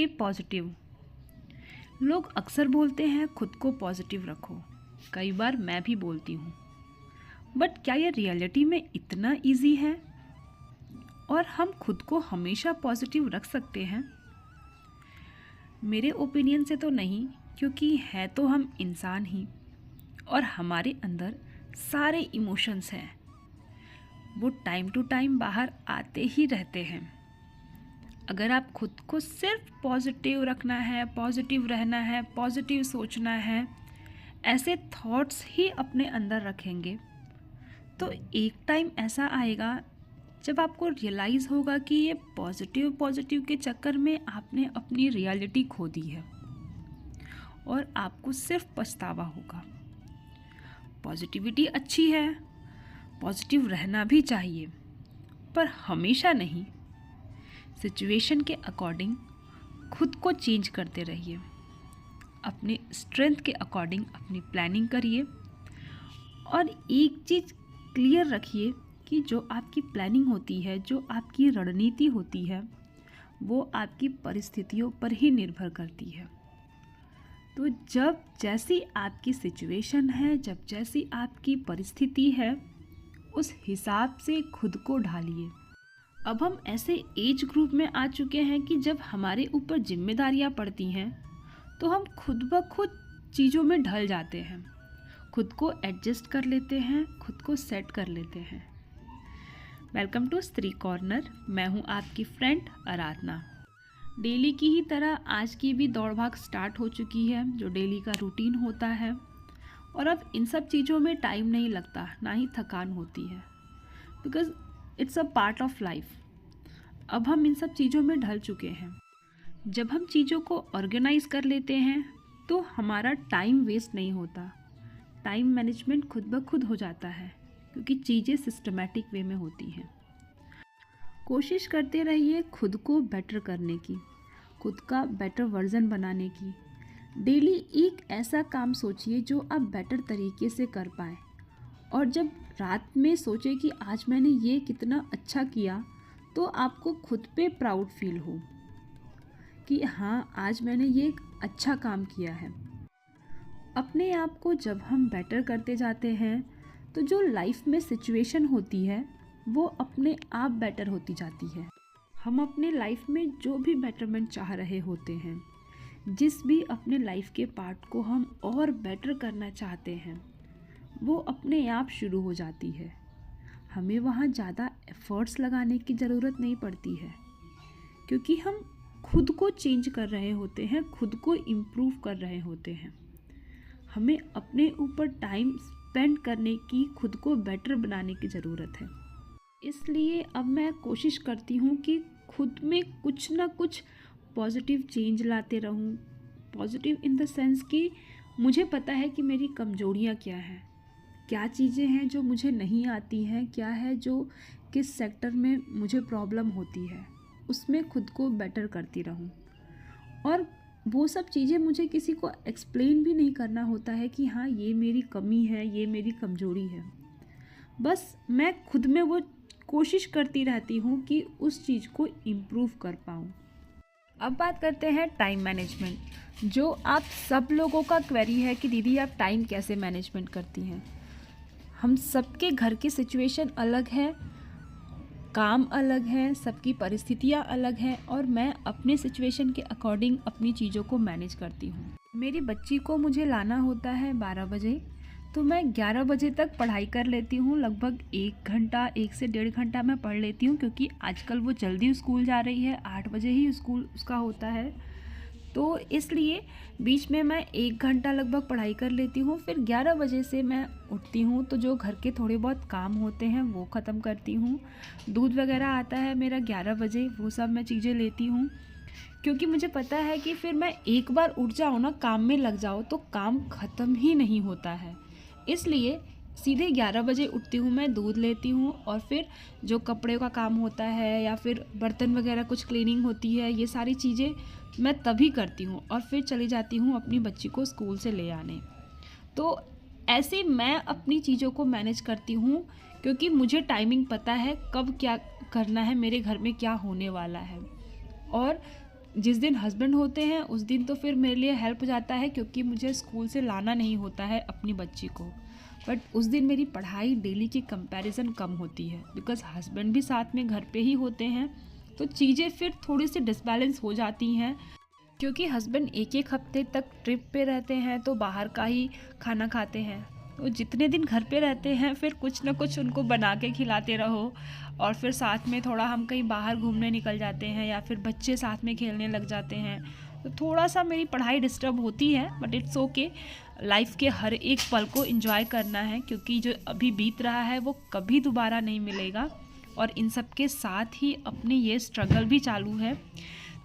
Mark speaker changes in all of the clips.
Speaker 1: Stay positive. लोग अक्सर बोलते हैं खुद को पॉजिटिव रखो, कई बार मैं भी बोलती हूँ, बट क्या ये रियलिटी में इतना इजी है? और हम खुद को हमेशा पॉजिटिव रख सकते हैं? मेरे ओपिनियन से तो नहीं, क्योंकि है तो हम इंसान ही और हमारे अंदर सारे इमोशंस हैं, वो टाइम टू टाइम बाहर आते ही रहते हैं। अगर आप खुद को सिर्फ पॉजिटिव रखना है, पॉजिटिव रहना है, पॉजिटिव सोचना है, ऐसे थॉट्स ही अपने अंदर रखेंगे, तो एक टाइम ऐसा आएगा जब आपको रियलाइज़ होगा कि ये पॉजिटिव के चक्कर में आपने अपनी रियलिटी खो दी है और आपको सिर्फ पछतावा होगा। पॉजिटिविटी अच्छी है, पॉजिटिव रहना भी चाहिए, पर हमेशा नहीं। सिचुएशन के अकॉर्डिंग खुद को चेंज करते रहिए, अपने स्ट्रेंथ के अकॉर्डिंग अपनी प्लानिंग करिए और एक चीज़ क्लियर रखिए कि जो आपकी प्लानिंग होती है, जो आपकी रणनीति होती है, वो आपकी परिस्थितियों पर ही निर्भर करती है। तो जब जैसी आपकी सिचुएशन है, जब जैसी आपकी परिस्थिति है, उस हिसाब से खुद को ढालिए। अब हम ऐसे एज ग्रुप में आ चुके हैं कि जब हमारे ऊपर जिम्मेदारियां पड़ती हैं तो हम खुद ब खुद चीज़ों में ढल जाते हैं, खुद को एडजस्ट कर लेते हैं, खुद को सेट कर लेते हैं। वेलकम टू स्त्री कॉर्नर। मैं हूं आपकी फ्रेंड आराधना। डेली की ही तरह आज की भी दौड़ भाग स्टार्ट हो चुकी है, जो डेली का रूटीन होता है, और अब इन सब चीज़ों में टाइम नहीं लगता, ना ही थकान होती है, because it's a part of life. अब हम इन सब चीज़ों में ढल चुके हैं। जब हम चीज़ों को ऑर्गेनाइज कर लेते हैं तो हमारा टाइम वेस्ट नहीं होता, टाइम मैनेजमेंट खुद ब खुद हो जाता है, क्योंकि चीज़ें सिस्टमैटिक वे में होती हैं। कोशिश करते रहिए खुद को बेटर करने की, खुद का बेटर वर्जन बनाने की। डेली एक ऐसा काम सोचिए जो आप बेटर तरीके से कर पाए, और जब रात में सोचे कि आज मैंने ये कितना अच्छा किया, तो आपको खुद पे प्राउड फील हो कि हाँ, आज मैंने ये एक अच्छा काम किया है। अपने आप को जब हम बेटर करते जाते हैं तो जो लाइफ में सिचुएशन होती है वो अपने आप बेटर होती जाती है। हम अपने लाइफ में जो भी बेटरमेंट चाह रहे होते हैं, जिस भी अपने लाइफ के पार्ट को हम और बेटर करना चाहते हैं, वो अपने आप शुरू हो जाती है। हमें वहाँ ज़्यादा एफर्ट्स लगाने की ज़रूरत नहीं पड़ती है, क्योंकि हम खुद को चेंज कर रहे होते हैं, खुद को इम्प्रूव कर रहे होते हैं। हमें अपने ऊपर टाइम स्पेंड करने की, खुद को बेटर बनाने की ज़रूरत है। इसलिए अब मैं कोशिश करती हूँ कि खुद में कुछ ना कुछ पॉजिटिव चेंज लाते रहूँ। पॉजिटिव इन द सेंस कि मुझे पता है कि मेरी कमजोरियाँ क्या हैं, क्या चीज़ें हैं जो मुझे नहीं आती हैं, क्या है जो किस सेक्टर में मुझे प्रॉब्लम होती है, उसमें खुद को बेटर करती रहूँ। और वो सब चीज़ें मुझे किसी को एक्सप्लेन भी नहीं करना होता है कि हाँ, ये मेरी कमी है, ये मेरी कमजोरी है। बस मैं खुद में वो कोशिश करती रहती हूँ कि उस चीज़ को इम्प्रूव कर पाऊँ। अब बात करते हैं टाइम मैनेजमेंट, जो आप सब लोगों का क्वेरी है कि दीदी आप टाइम कैसे मैनेजमेंट करती हैं। हम सबके घर की सिचुएशन अलग है, काम अलग है, सबकी परिस्थितियाँ अलग हैं, और मैं अपने सिचुएशन के अकॉर्डिंग अपनी चीज़ों को मैनेज करती हूँ। मेरी बच्ची को मुझे लाना होता है 12 बजे, तो मैं 11 बजे तक पढ़ाई कर लेती हूँ। लगभग 1 घंटा, 1 से 1.5 घंटा मैं पढ़ लेती हूँ, क्योंकि आजकल वो जल्दी स्कूल जा रही है, 8 बजे ही स्कूल उसका होता है, तो इसलिए बीच में मैं 1 घंटा लगभग पढ़ाई कर लेती हूँ। फिर 11 बजे से मैं उठती हूँ, तो जो घर के थोड़े बहुत काम होते हैं वो ख़त्म करती हूँ। दूध वगैरह आता है मेरा 11 बजे, वो सब मैं चीज़ें लेती हूँ, क्योंकि मुझे पता है कि फिर मैं एक बार उठ जाऊँ ना, काम में लग जाओ, तो काम ख़त्म ही नहीं होता है। इसलिए सीधे 11 बजे उठती हूँ, मैं दूध लेती हूँ, और फिर जो कपड़े का काम होता है या फिर बर्तन वगैरह कुछ क्लीनिंग होती है, ये सारी चीज़ें मैं तभी करती हूँ, और फिर चली जाती हूँ अपनी बच्ची को स्कूल से ले आने। तो ऐसे मैं अपनी चीज़ों को मैनेज करती हूँ, क्योंकि मुझे टाइमिंग पता है कब क्या करना है, मेरे घर में क्या होने वाला है। और जिस दिन हस्बैंड होते हैं उस दिन तो फिर मेरे लिए हेल्प हो जाता है, क्योंकि मुझे स्कूल से लाना नहीं होता है अपनी बच्ची को। बट उस दिन मेरी पढ़ाई डेली की कंपैरिजन कम होती है, बिकॉज़ हस्बैंड भी साथ में घर पे ही होते हैं, तो चीज़ें फिर थोड़ी सी डिसबैलेंस हो जाती हैं। क्योंकि हस्बैंड एक एक हफ्ते तक ट्रिप पे रहते हैं तो बाहर का ही खाना खाते हैं, तो जितने दिन घर पे रहते हैं फिर कुछ ना कुछ उनको बना के खिलाते रहो, और फिर साथ में थोड़ा हम कहीं बाहर घूमने निकल जाते हैं या फिर बच्चे साथ में खेलने लग जाते हैं, तो थोड़ा सा मेरी पढ़ाई डिस्टर्ब होती है। बट इट्स ओके, लाइफ के हर एक पल को एंजॉय करना है, क्योंकि जो अभी बीत रहा है वो कभी दोबारा नहीं मिलेगा, और इन सब के साथ ही अपनी ये स्ट्रगल भी चालू है।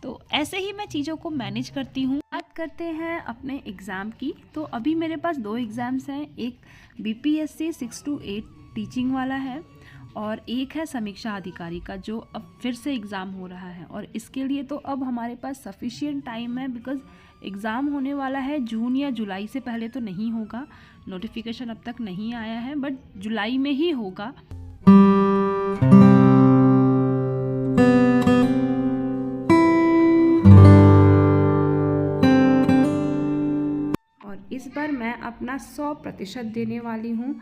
Speaker 1: तो ऐसे ही मैं चीज़ों को मैनेज करती हूँ। बात करते हैं अपने एग्ज़ाम की, तो अभी मेरे पास 2 एग्ज़ाम्स हैं। एक BPSC 6 to 8 टीचिंग वाला है, और एक है समीक्षा अधिकारी का, जो अब फिर से एग्ज़ाम हो रहा है। और इसके लिए तो अब हमारे पास सफिशिएंट टाइम है, बिकॉज़ एग्ज़ाम होने वाला है जून या जुलाई से पहले तो नहीं होगा। नोटिफिकेशन अब तक नहीं आया है, बट जुलाई में ही होगा। इस बार मैं अपना 100% देने वाली हूँ।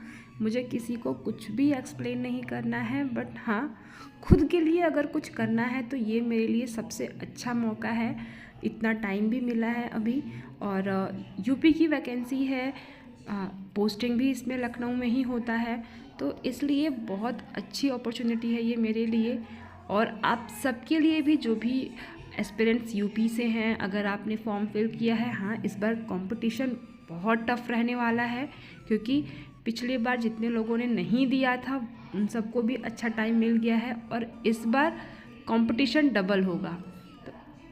Speaker 1: मुझे किसी को कुछ भी एक्सप्लेन नहीं करना है, बट हाँ, खुद के लिए अगर कुछ करना है तो ये मेरे लिए सबसे अच्छा मौका है। इतना टाइम भी मिला है अभी, और यूपी की वैकेंसी है, पोस्टिंग भी इसमें लखनऊ में ही होता है, तो इसलिए बहुत अच्छी अपॉर्चुनिटी है ये मेरे लिए, और आप सबके लिए भी, जो भी एस्पिरेंट्स यूपी से हैं। अगर आपने फॉर्म फिल किया है, हाँ, इस बार कंपटीशन बहुत टफ रहने वाला है, क्योंकि पिछली बार जितने लोगों ने नहीं दिया था उन सबको भी अच्छा टाइम मिल गया है, और इस बार कंपटीशन डबल होगा। तो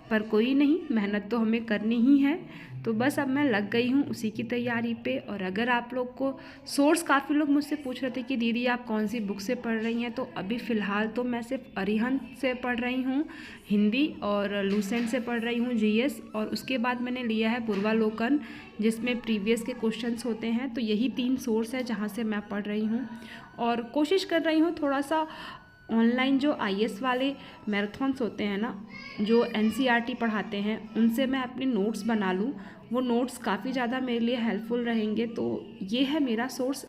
Speaker 1: पर कोई नहीं, मेहनत तो हमें करनी ही है। तो बस अब मैं लग गई हूँ उसी की तैयारी पे। और अगर आप लोग को सोर्स, काफ़ी लोग मुझसे पूछ रहे थे कि दीदी आप कौन सी बुक से पढ़ रही हैं, तो अभी फ़िलहाल तो मैं सिर्फ अरिहंत से पढ़ रही हूँ हिंदी, और लूसेंट से पढ़ रही हूँ GS, और उसके बाद मैंने लिया है पूर्वालोकन, जिसमें प्रीवियस के क्वेश्चंस होते हैं। तो यही 3 सोर्स है जहाँ से मैं पढ़ रही हूँ, और कोशिश कर रही हूँ थोड़ा सा ऑनलाइन जो IAS वाले मैराथन्स होते हैं ना, जो NCERT पढ़ाते हैं, उनसे मैं अपने नोट्स बना लूँ। वो नोट्स काफ़ी ज़्यादा मेरे लिए हेल्पफुल रहेंगे। तो ये है मेरा सोर्स।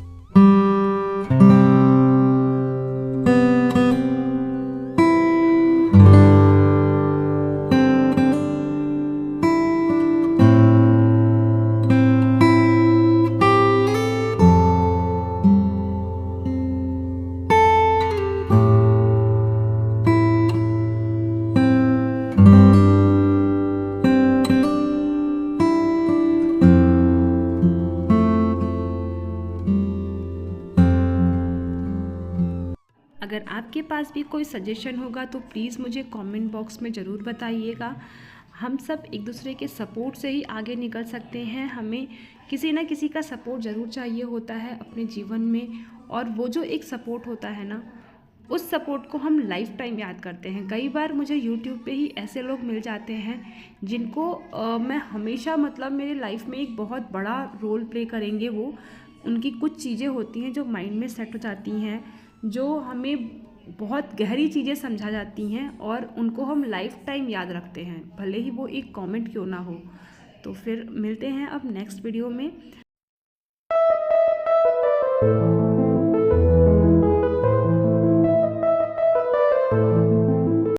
Speaker 1: अगर आपके पास भी कोई सजेशन होगा तो प्लीज़ मुझे कमेंट बॉक्स में ज़रूर बताइएगा। हम सब एक दूसरे के सपोर्ट से ही आगे निकल सकते हैं। हमें किसी ना किसी का सपोर्ट ज़रूर चाहिए होता है अपने जीवन में, और वो जो एक सपोर्ट होता है ना, उस सपोर्ट को हम लाइफ टाइम याद करते हैं। कई बार मुझे यूट्यूब पे ही ऐसे लोग मिल जाते हैं जिनको मैं हमेशा, मतलब मेरे लाइफ में एक बहुत बड़ा रोल प्ले करेंगे। वो, उनकी कुछ चीज़ें होती हैं जो माइंड में सेट हो जाती हैं, जो हमें बहुत गहरी चीज़ें समझा जाती हैं, और उनको हम लाइफ टाइम याद रखते हैं, भले ही वो एक कमेंट क्यों ना हो। तो फिर मिलते हैं अब नेक्स्ट वीडियो में।